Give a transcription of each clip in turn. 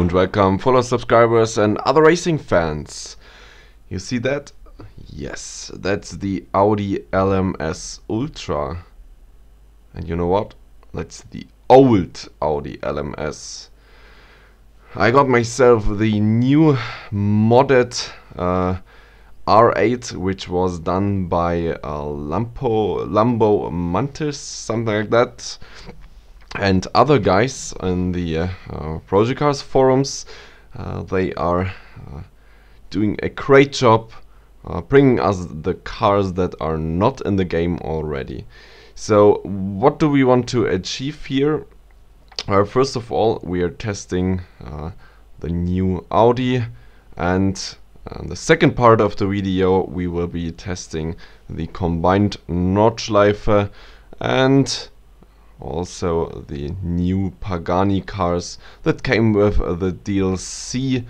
and welcome, fellow subscribers and other racing fans. You see that? Yes, that's the Audi LMS Ultra. And you know what? That's the old Audi LMS. I got myself the new modded R8, which was done by Lambo Mantis, something like that, and other guys in the Project Cars forums. They are doing a great job bringing us the cars that are not in the game already. So what do we want to achieve here? First of all, we are testing the new Audi, and the second part of the video we will be testing the combined Nordschleife and also the new Pagani cars that came with the DLC,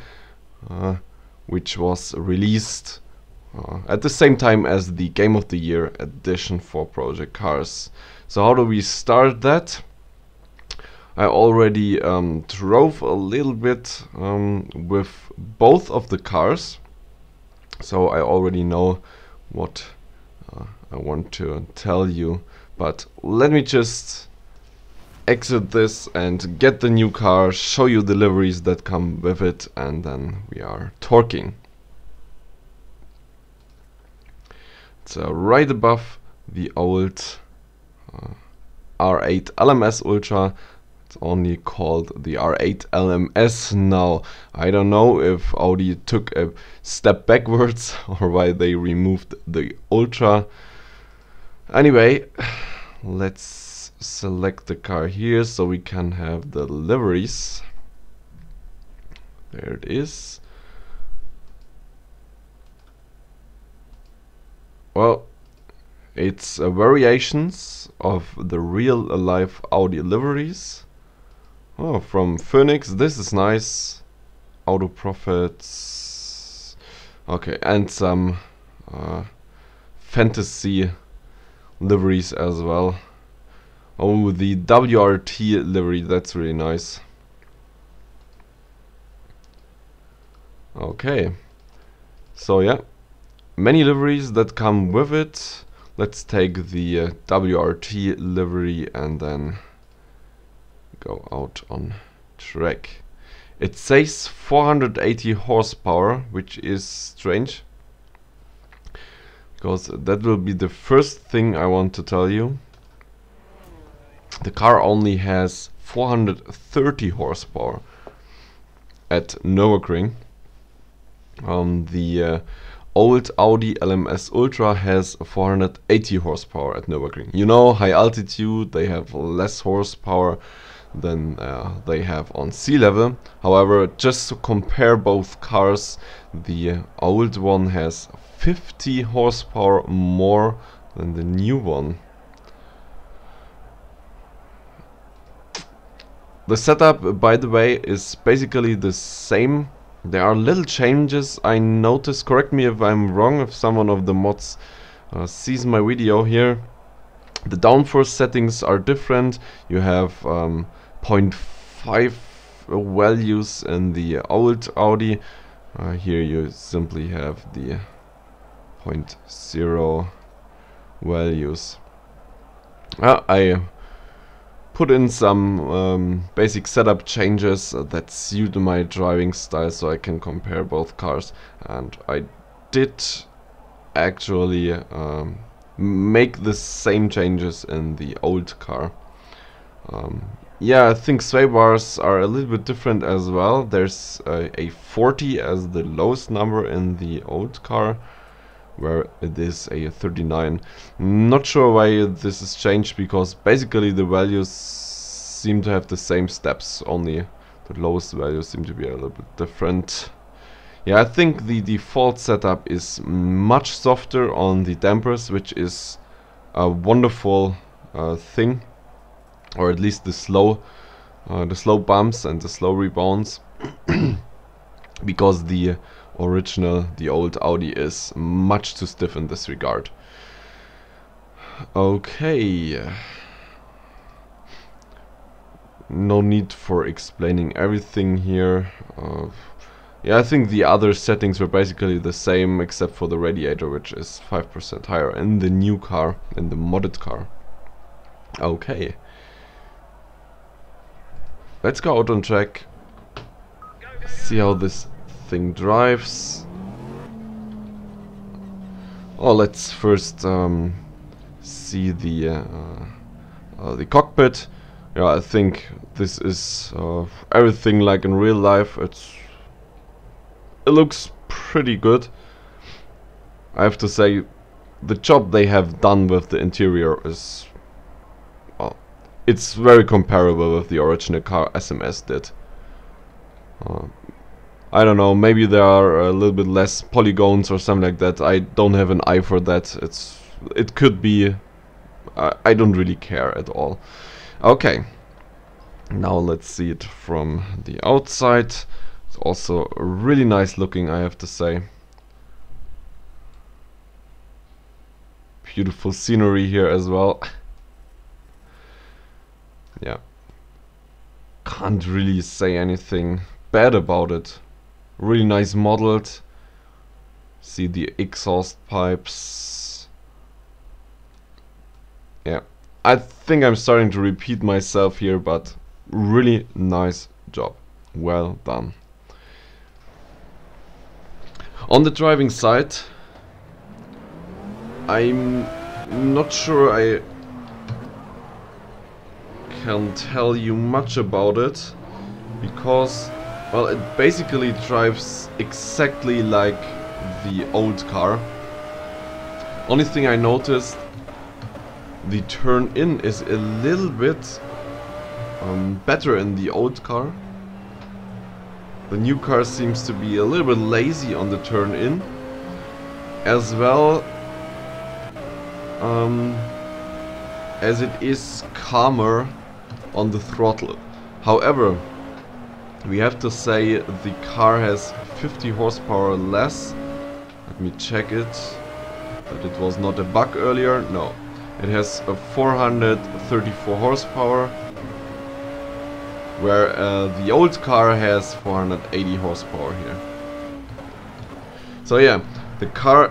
which was released at the same time as the Game of the Year edition for Project Cars. So how do we start that? I already drove a little bit with both of the cars, so I already know what I want to tell you, but let me just exit this and get the new car, show you the liveries that come with it, and then we are talking. So right above the old R8 LMS Ultra, it's only called the R8 LMS now. I don't know if Audi took a step backwards or why they removed the Ultra. Anyway, let's select the car here so we can have the liveries. There it is. Well, it's variations of the real life Audi liveries. Oh, from Phoenix, this is nice. Auto Profits. Okay, and some fantasy liveries as well. Oh, the WRT livery, that's really nice. Okay, so yeah, many liveries that come with it. Let's take the WRT livery and then go out on track. It says 480 horsepower, which is strange, because that will be the first thing I want to tell you. The car only has 430 horsepower at Nürburgring. The old Audi LMS Ultra has 480 horsepower at Nürburgring. You know, high altitude, they have less horsepower than they have on sea level. However, just to compare both cars, the old one has 50 horsepower more than the new one. The setup, by the way, is basically the same. There are little changes I noticed. Correct me if I'm wrong, if someone of the mods sees my video here. The downforce settings are different. You have 0.5 values in the old Audi. Here you simply have the 0.0 values. I put in some basic setup changes that suit my driving style so I can compare both cars, and I did actually make the same changes in the old car. Yeah, I think sway bars are a little bit different as well. There's a 40 as the lowest number in the old car, where it is a 39. Not sure why this is changed, because basically the values seem to have the same steps, only the lowest values seem to be a little bit different. Yeah, I think the default setup is much softer on the dampers, which is a wonderful thing, or at least the slow bumps and the slow rebounds, because the original, the old Audi, is much too stiff in this regard. Okay, no need for explaining everything here. Yeah, I think the other settings were basically the same except for the radiator, which is 5% higher in the new car, in the modded car. Okay. Let's go out on track, see how this thing drives. Oh, let's first see the cockpit. Yeah, I think this is everything like in real life. It looks pretty good. I have to say, the job they have done with the interior is, well, it's very comparable with the original car SMS did. I don't know, maybe there are a little bit less polygons or something like that. I don't have an eye for that. It could be. I don't really care at all. Okay, now let's see it from the outside. It's also really nice looking, I have to say. Beautiful scenery here as well. Yeah, can't really say anything bad about it. Really nice modeled. See the exhaust pipes. Yeah, I think I'm starting to repeat myself here, but really nice job. Well done. On the driving side, I'm not sure I can tell you much about it, because, well, it basically drives exactly like the old car. Only thing I noticed, the turn-in is a little bit better in the old car. The new car seems to be a little bit lazy on the turn-in, as well as it is calmer on the throttle. However, we have to say the car has 50 horsepower less. Let me check it. But it was not a bug earlier. No. It has a 434 horsepower, where the old car has 480 horsepower here. So yeah, the car,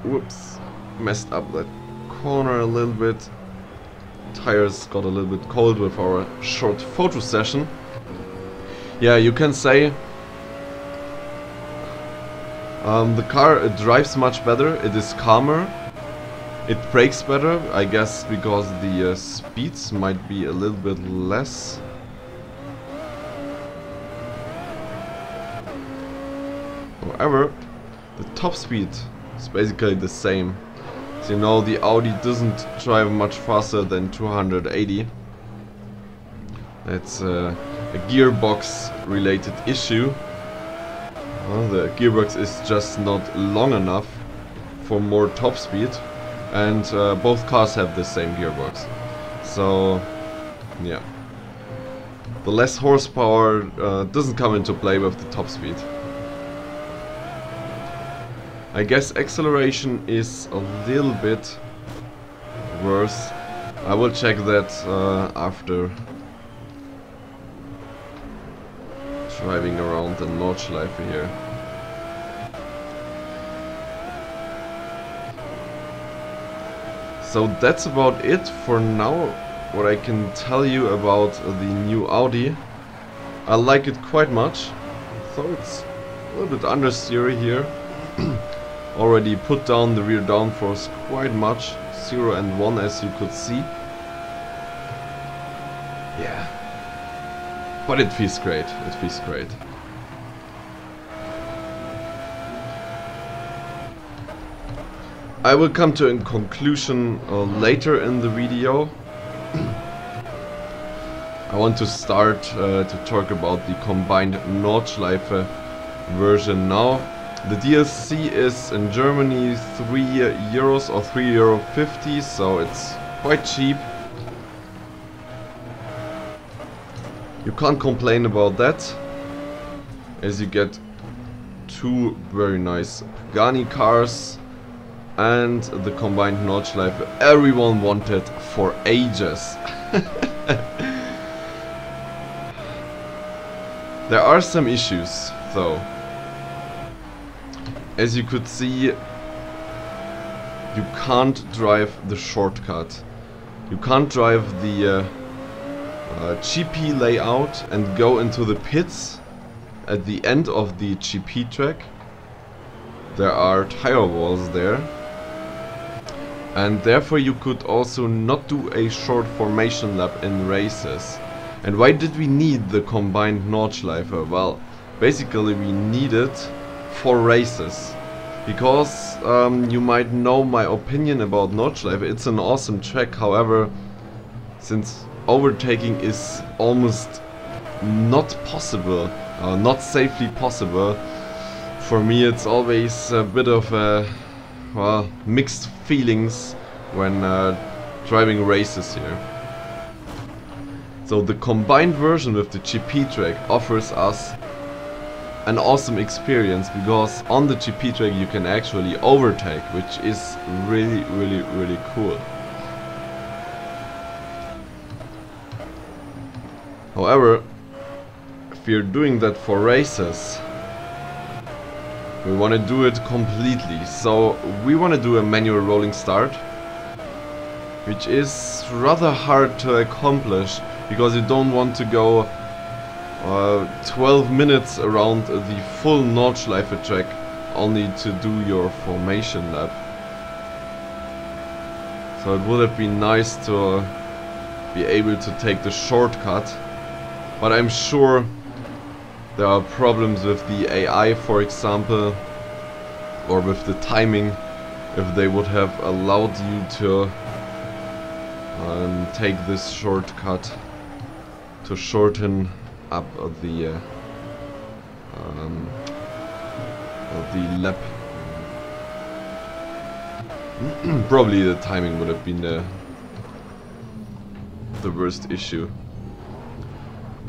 whoops, messed up that corner a little bit. Tires got a little bit cold with our short photo session. Yeah, you can say the car drives much better, it is calmer, it brakes better, I guess because the speeds might be a little bit less. However, the top speed is basically the same. So you know, the Audi doesn't drive much faster than 280. That's a gearbox related issue. Well, the gearbox is just not long enough for more top speed, and both cars have the same gearbox. So yeah, the less horsepower doesn't come into play with the top speed. I guess acceleration is a little bit worse. I will check that after driving around the Nordschleife here. So that's about it for now, what I can tell you about the new Audi. I like it quite much, so it's a little bit understeery here. Already put down the rear downforce quite much, 0 and 1 as you could see. Yeah, but it feels great, it feels great. I will come to a conclusion later in the video. I want to start to talk about the combined Nordschleife version now. The DLC is in Germany €3 or €3.50, so it's quite cheap. You can't complain about that, as you get two very nice Pagani cars and the combined Nordschleife everyone wanted for ages. There are some issues though. As you could see, you can't drive the shortcut. You can't drive the GP layout and go into the pits at the end of the GP track. There are tire walls there, and therefore you could also not do a short formation lap in races. And why did we need the combined Nordschleife? Well, basically we need it for races, because you might know my opinion about Nordschleife. It's an awesome track, however, since overtaking is almost not possible, not safely possible, for me it's always a bit of well, mixed feelings when driving races here. So the combined version with the GP track offers us an awesome experience, because on the GP track you can actually overtake, which is really cool. However, if you're doing that for races, we want to do it completely. So we want to do a manual rolling start, which is rather hard to accomplish, because you don't want to go 12 minutes around the full Nordschleife track only to do your formation lap. So it would have been nice to be able to take the shortcut, but I'm sure there are problems with the AI, for example, or with the timing, if they would have allowed you to take this shortcut to shorten up the lap. Probably the timing would have been the worst issue.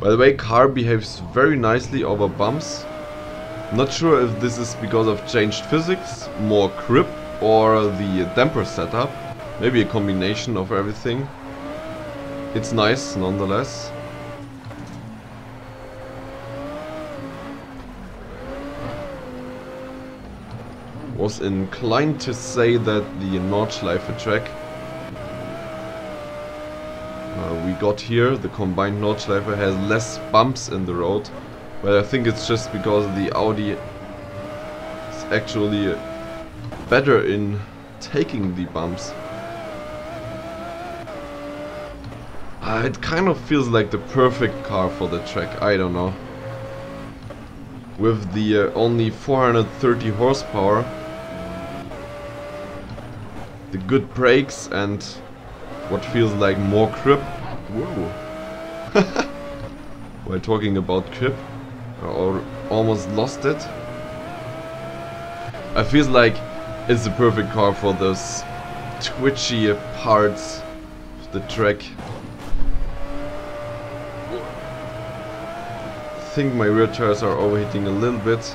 By the way, car behaves very nicely over bumps. Not sure if this is because of changed physics, more grip, or the damper setup. Maybe a combination of everything. It's nice nonetheless. Was inclined to say that the Nordschleife track we got here, the combined Nordschleife, has less bumps in the road, but I think it's just because the Audi is actually better in taking the bumps. It kind of feels like the perfect car for the track, I don't know. With the only 430 horsepower, the good brakes, and what feels like more grip. Whoa. While talking about grip, I almost lost it. I feel like it's the perfect car for those twitchy parts of the track. I think my rear tires are overheating a little bit.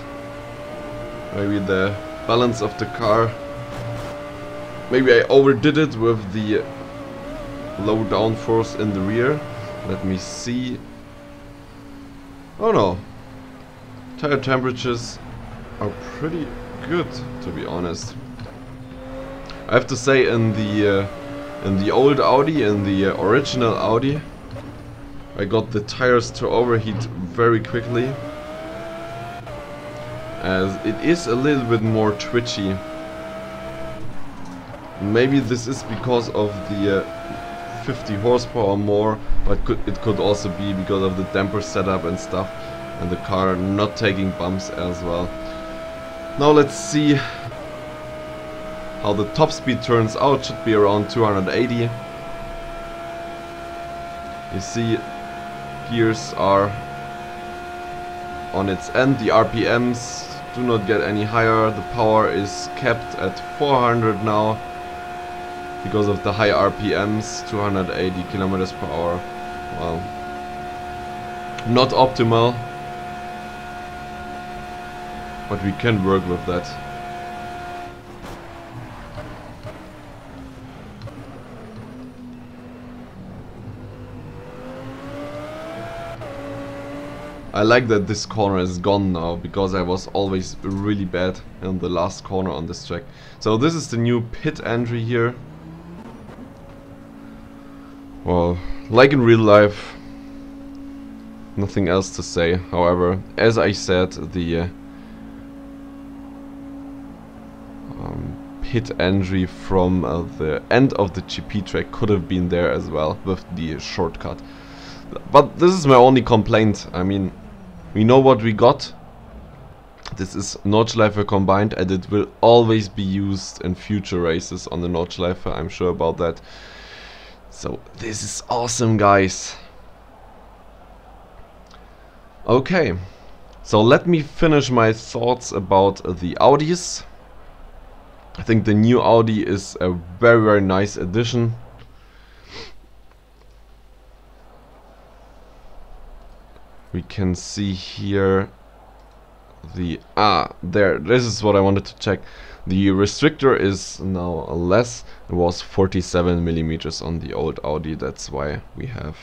Maybe the balance of the car. Maybe I overdid it with the low downforce in the rear. Let me see. Oh no. Tire temperatures are pretty good, to be honest. I have to say, in the old Audi, in the original Audi, I got the tires to overheat very quickly, as it is a little bit more twitchy. Maybe this is because of the 50 horsepower more, but it could also be because of the damper setup and stuff, and the car not taking bumps as well. Now let's see how the top speed turns out. Should be around 280. You see, gears are on its end. The RPMs do not get any higher. The power is kept at 400 now because of the high RPMs, 280 kilometers per hour. Well, not optimal, but we can work with that. I like that this corner is gone now, because I was always really bad in the last corner on this track. So this is the new pit entry here. Well, like in real life, nothing else to say. However, as I said, the pit entry from the end of the GP track could have been there as well with the shortcut. But this is my only complaint. I mean, we know what we got. This is Nordschleife combined, and it will always be used in future races on the Nordschleife, I'm sure about that. So this is awesome, guys. Okay, so let me finish my thoughts about the Audis. I think the new Audi is a very, very nice addition. We can see here the there, this is what I wanted to check. The restrictor is now less. It was 47 millimeters on the old Audi. That's why we have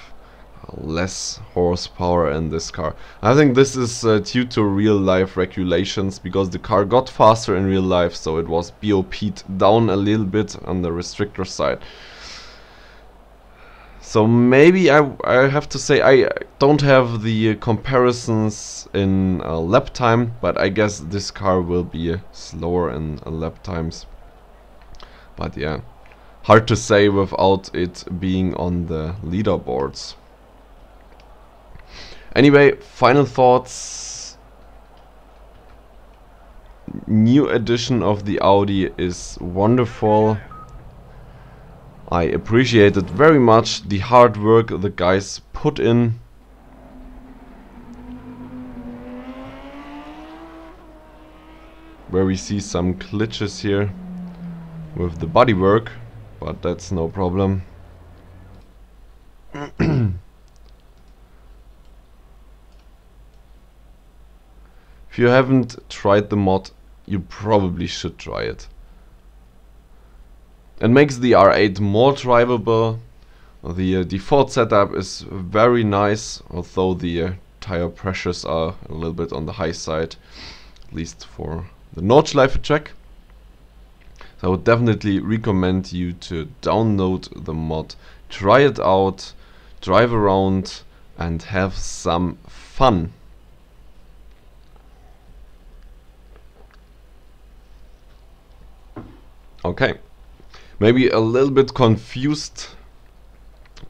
less horsepower in this car. I think this is due to real life regulations, because the car got faster in real life, so it was BOP'd down a little bit on the restrictor side. So maybe I have to say I don't have the comparisons in lap time, but I guess this car will be slower in lap times. But yeah, hard to say without it being on the leaderboards. Anyway, final thoughts. New edition of the Audi is wonderful. I appreciated very much the hard work the guys put in. Where we see some glitches here with the bodywork, but that's no problem. If you haven't tried the mod, you probably should try it. It makes the R8 more drivable. The default setup is very nice, although the tire pressures are a little bit on the high side, at least for the Nordschleife track. So I would definitely recommend you to download the mod, try it out, drive around and have some fun. Okay, maybe a little bit confused,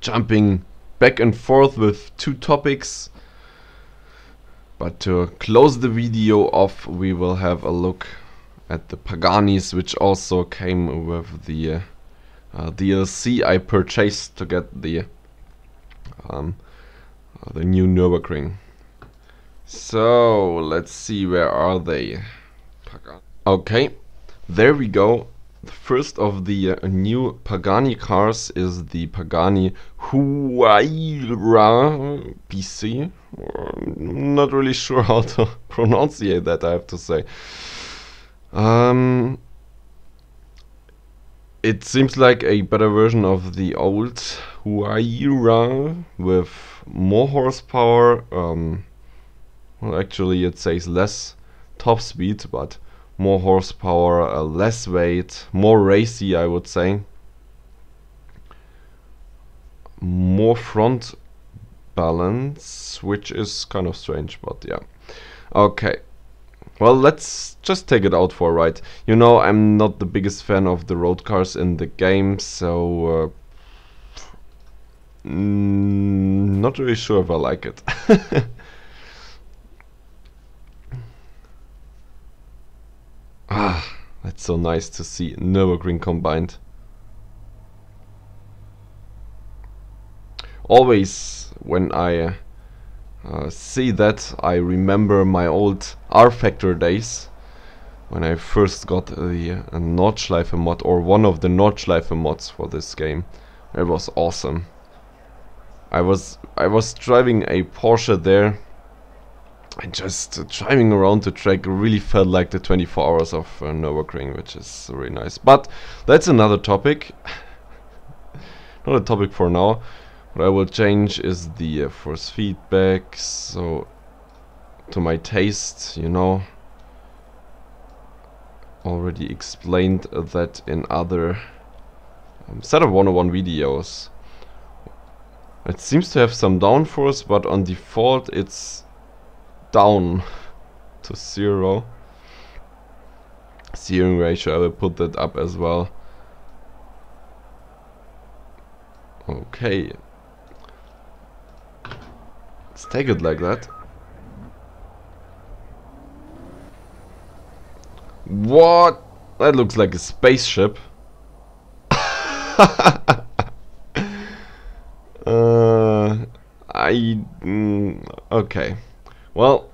jumping back and forth with two topics, but to close the video off, we will have a look at the Paganis, which also came with the DLC I purchased to get the new Nürburgring. So let's see, where are they? Okay, there we go. The first of the new Pagani cars is the Pagani Huayra PC. I'm not really sure how to pronounce that, I have to say. It seems like a better version of the old Huayra with more horsepower. Well, actually it says less top speed, but more horsepower, less weight, more racy, I would say. More front balance, which is kind of strange, but yeah. Okay, well, let's just take it out for a ride. You know, I'm not the biggest fan of the road cars in the game, so not really sure if I like it. Ah, that's so nice to see Nürburgring combined. Always when I see that, I remember my old R-Factor days, when I first got the Nordschleife mod, or one of the Nordschleife mods for this game. It was awesome. I was driving a Porsche there, and just driving around the track really felt like the 24 hours of Nürburgring, which is really nice. But that's another topic. Not a topic for now. What I will change is the force feedback. So to my taste, you know. Already explained that in other setup 101 videos. It seems to have some downforce, but on default it's down to 0. Steering ratio, I will put that up as well. Okay. Let's take it like that. What? That looks like a spaceship. Okay. Well,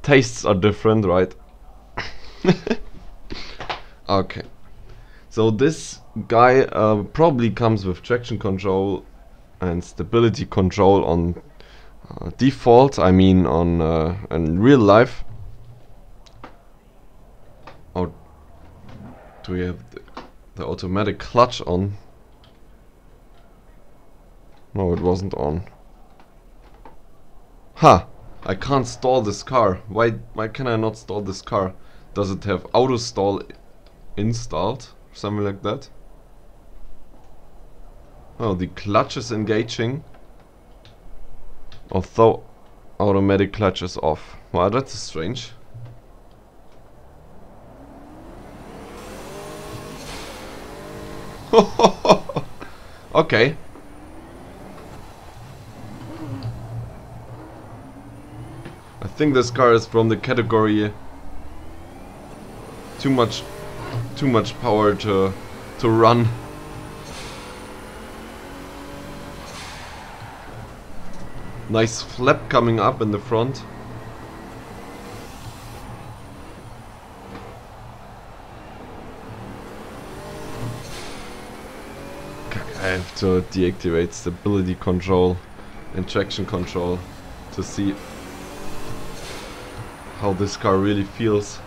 tastes are different, right? Okay. So this guy probably comes with traction control and stability control on default. I mean on in real life. Or do we have the automatic clutch on? No, it wasn't on. Ha! I can't stall this car. Why can I not stall this car? Does it have auto stall installed? Something like that? Oh, the clutch is engaging, although automatic clutch is off. Wow, that's strange. Okay. I think this car is from the category too much power to run. Nice flap coming up in the front. I have to deactivate stability control and traction control to see how this car really feels.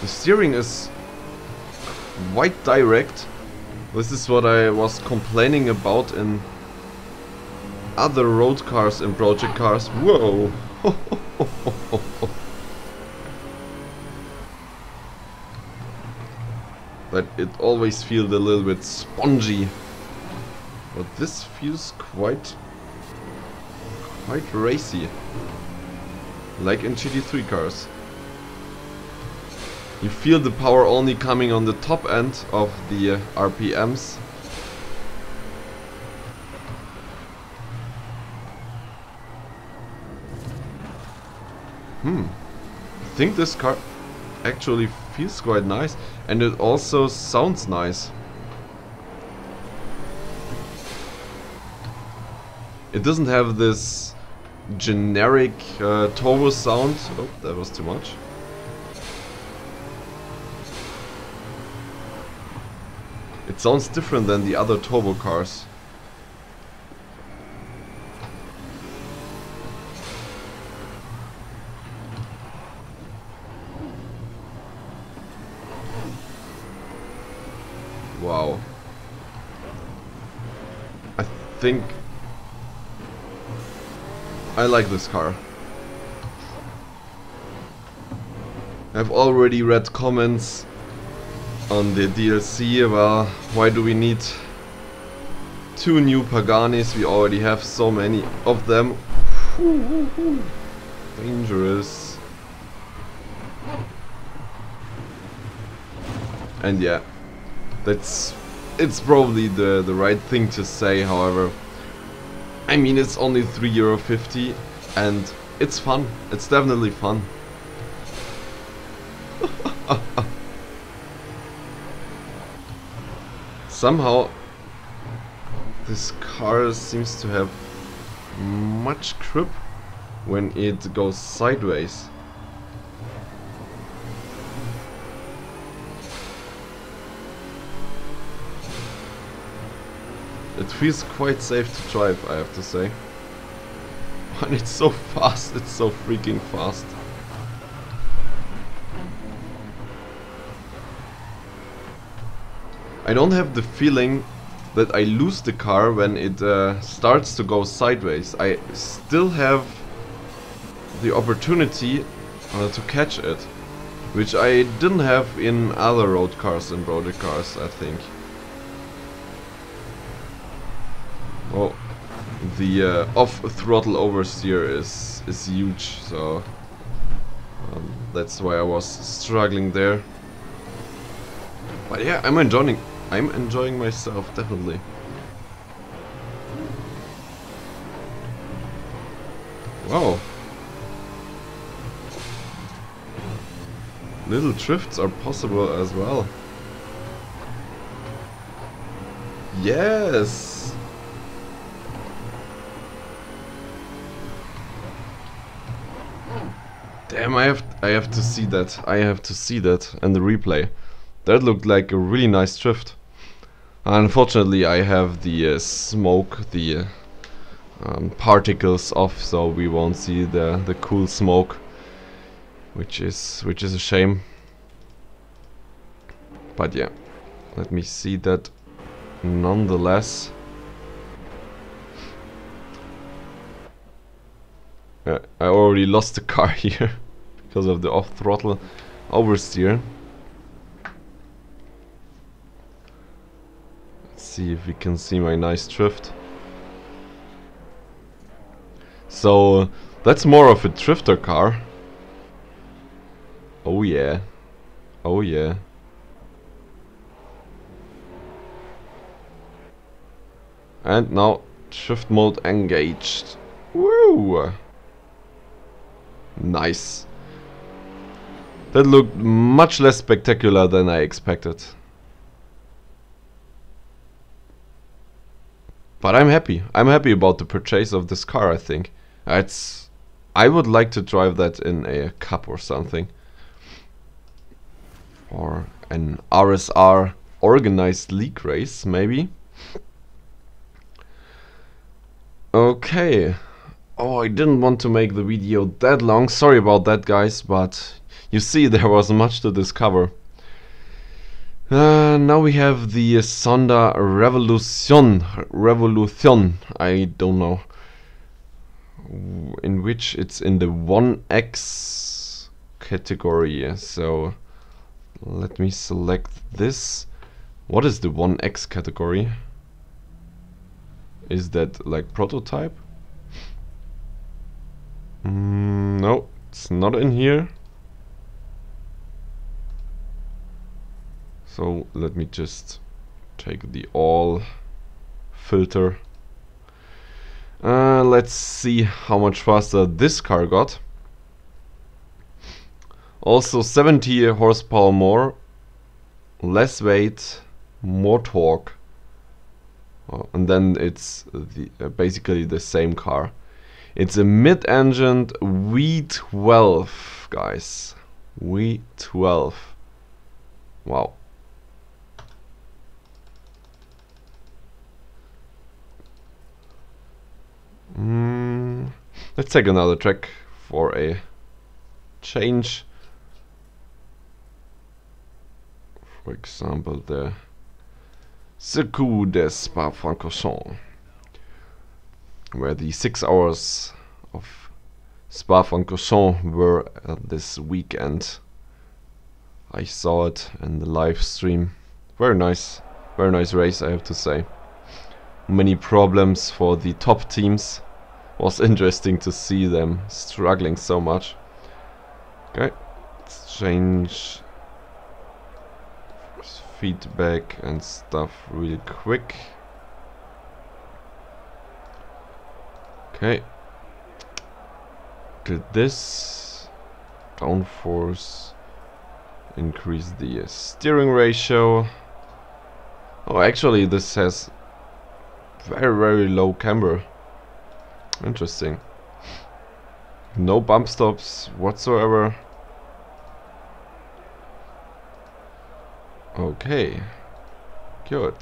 The steering is quite direct. This is what I was complaining about in other road cars and project cars. Whoa! But it always feels a little bit spongy. But this feels quite racy, like in GT3 cars. You feel the power only coming on the top end of the RPMs. I think this car actually feels quite nice, and it also sounds nice. It doesn't have this generic turbo sound. Oh, that was too much. It sounds different than the other turbo cars. Wow. I think I like this car. I've already read comments on the DLC. Well, why do we need 2 new Paganis? We already have so many of them. Dangerous. And yeah, it's probably the right thing to say. However, I mean, it's only €3.50 and it's fun. It's definitely fun. Somehow this car seems to have much grip when it goes sideways. It feels quite safe to drive, I have to say. And it's so fast, it's so freaking fast. I don't have the feeling that I lose the car when it starts to go sideways. I still have the opportunity to catch it, which I didn't have in other road cars and project cars, I think. Oh, the off-throttle oversteer is huge, so that's why I was struggling there. But yeah, I'm enjoying myself, definitely. Wow. Little drifts are possible as well. Yes. Damn, I have to see that. I have to see that in the replay. That looked like a really nice drift. Unfortunately, I have the smoke, the particles off, so we won't see the cool smoke, which is a shame. But yeah, let me see that nonetheless. I already lost the car here because of the off-throttle oversteer. Let's see if we can see my nice drift. So that's more of a drifter car. Oh yeah. Oh yeah. And now shift mode engaged. Woo! Nice. That looked much less spectacular than I expected. But I'm happy. I'm happy about the purchase of this car, I think. I would like to drive that in a cup or something. Or an RSR organized league race, maybe. Okay. Oh, I didn't want to make the video that long. Sorry about that, guys, but you see there was much to discover. Now we have the Sonda Revolution, I don't know, in which it's in the 1X category. So let me select this. What is the 1X category? Is that like prototype? No, it's not in here. So let me just take the all filter. Let's see how much faster this car got. Also 70 horsepower more, less weight, more torque. And then it's basically the same car. It's a mid-engined V12, guys. V12. Wow. Let's take another track for a change. For example, the Circuit des Spa-Francorchamps, where the 6 hours of Spa-Francorchamps were this weekend. I saw it in the live stream. Very nice race, I have to say. Many problems for the top teams. Was interesting to see them struggling so much. Okay, let's change feedback and stuff real quick. Okay, did this downforce, increase the steering ratio. Oh, actually this has very low camber. Interesting. No bump stops whatsoever. Okay, good.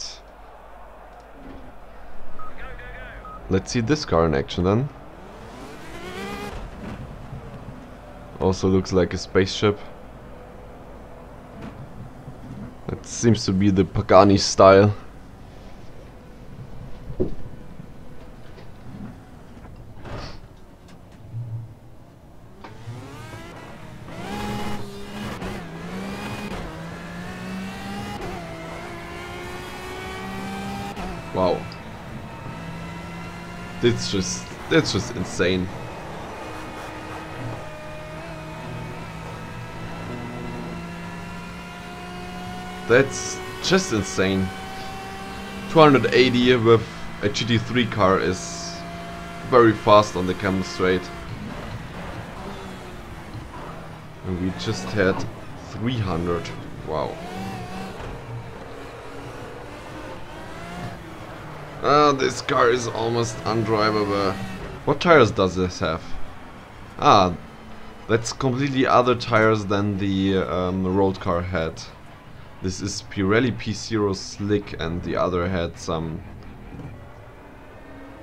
Let's see this car in action then. Also looks like a spaceship. That seems to be the Pagani style. Wow. That's just insane. That's just insane. 280 with a GT3 car is very fast on the Cam straight. And we just had 300. Wow. This car is almost undrivable. What tires does this have? Ah, that's completely other tires than the road car had. This is Pirelli P0 Slick, and the other had some...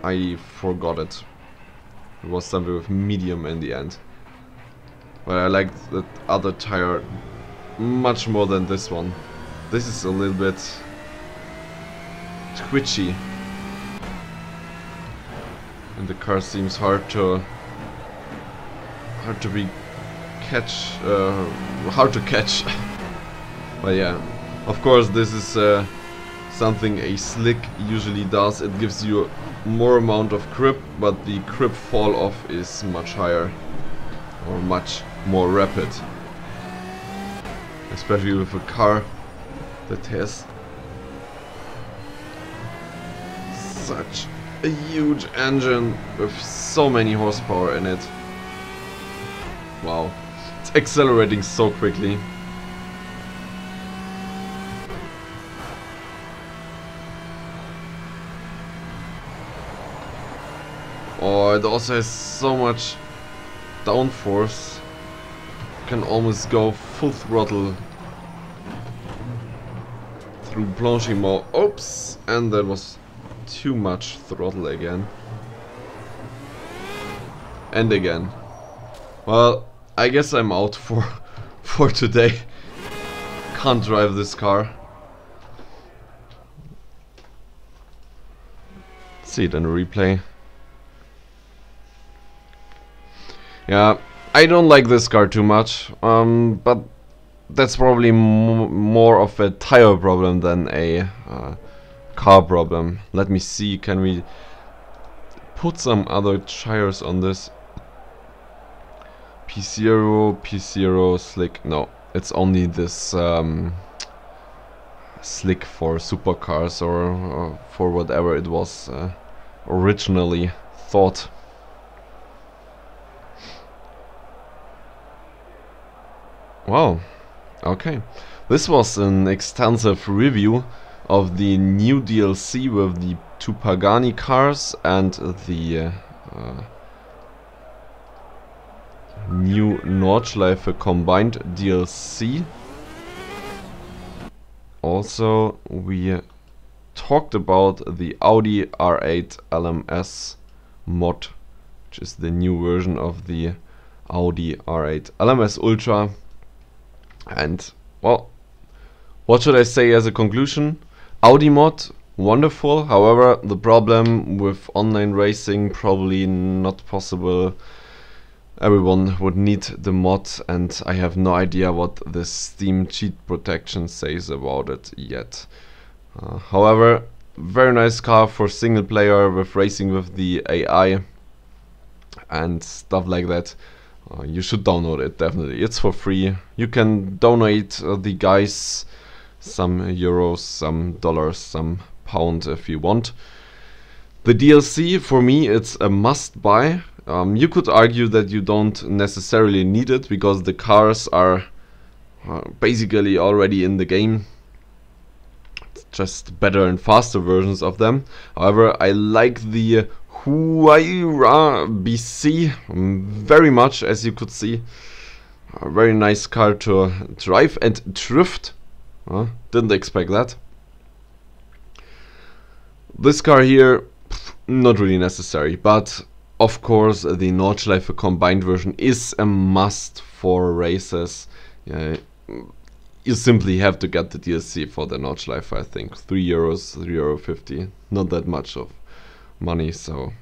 I forgot it. It was something with medium in the end. But I like that other tire much more than this one. This is a little bit twitchy. And the car seems hard to be hard to catch. But yeah, of course this is something a slick usually does. It gives you more amount of grip, but the grip fall off is much higher or much more rapid. Especially with a car that has such a huge engine with so many horsepower in it. Wow, it's accelerating so quickly. Oh, it also has so much downforce. Can almost go full throttle through Blanchiment. Oops, and that was too much throttle again. And again. Well, I guess I'm out for today. Can't drive this car. Let's see it in a replay. Yeah, I don't like this car too much, but that's probably more of a tire problem than a car problem. Let me see, can we put some other tires on this? P0 slick, no, it's only this slick for supercars or for whatever it was originally thought. Wow, okay. This was an extensive review of the new DLC with the 2 Pagani cars and the new Nordschleife combined DLC. Also, we talked about the Audi R8 LMS Mod, which is the new version of the Audi R8 LMS Ultra. And, well, what should I say as a conclusion? Audi Mod, wonderful. However, the problem with online racing, probably not possible. Everyone would need the mod, and I have no idea what the Steam cheat protection says about it yet. However, very nice car for single player with racing with the AI and stuff like that. You should download it, definitely. It's for free. You can donate the guys some euros, some dollars, some pound if you want. The DLC, for me, it's a must buy. You could argue that you don't necessarily need it because the cars are basically already in the game. It's just better and faster versions of them. However, I like the Huayra BC very much, as you could see. A very nice car to drive and drift. Didn't expect that. This car here, not really necessary, but of course the Nordschleife combined version is a must for races. You simply have to get the DLC for the Nordschleife, I think. €3, €3.50, not that much of money, so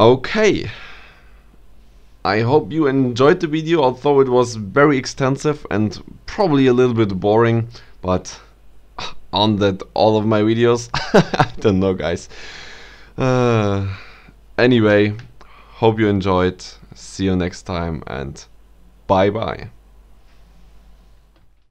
okay. I hope you enjoyed the video, although it was very extensive and probably a little bit boring, but on that all of my videos. I don't know, guys. Anyway, hope you enjoyed. See you next time, and bye bye.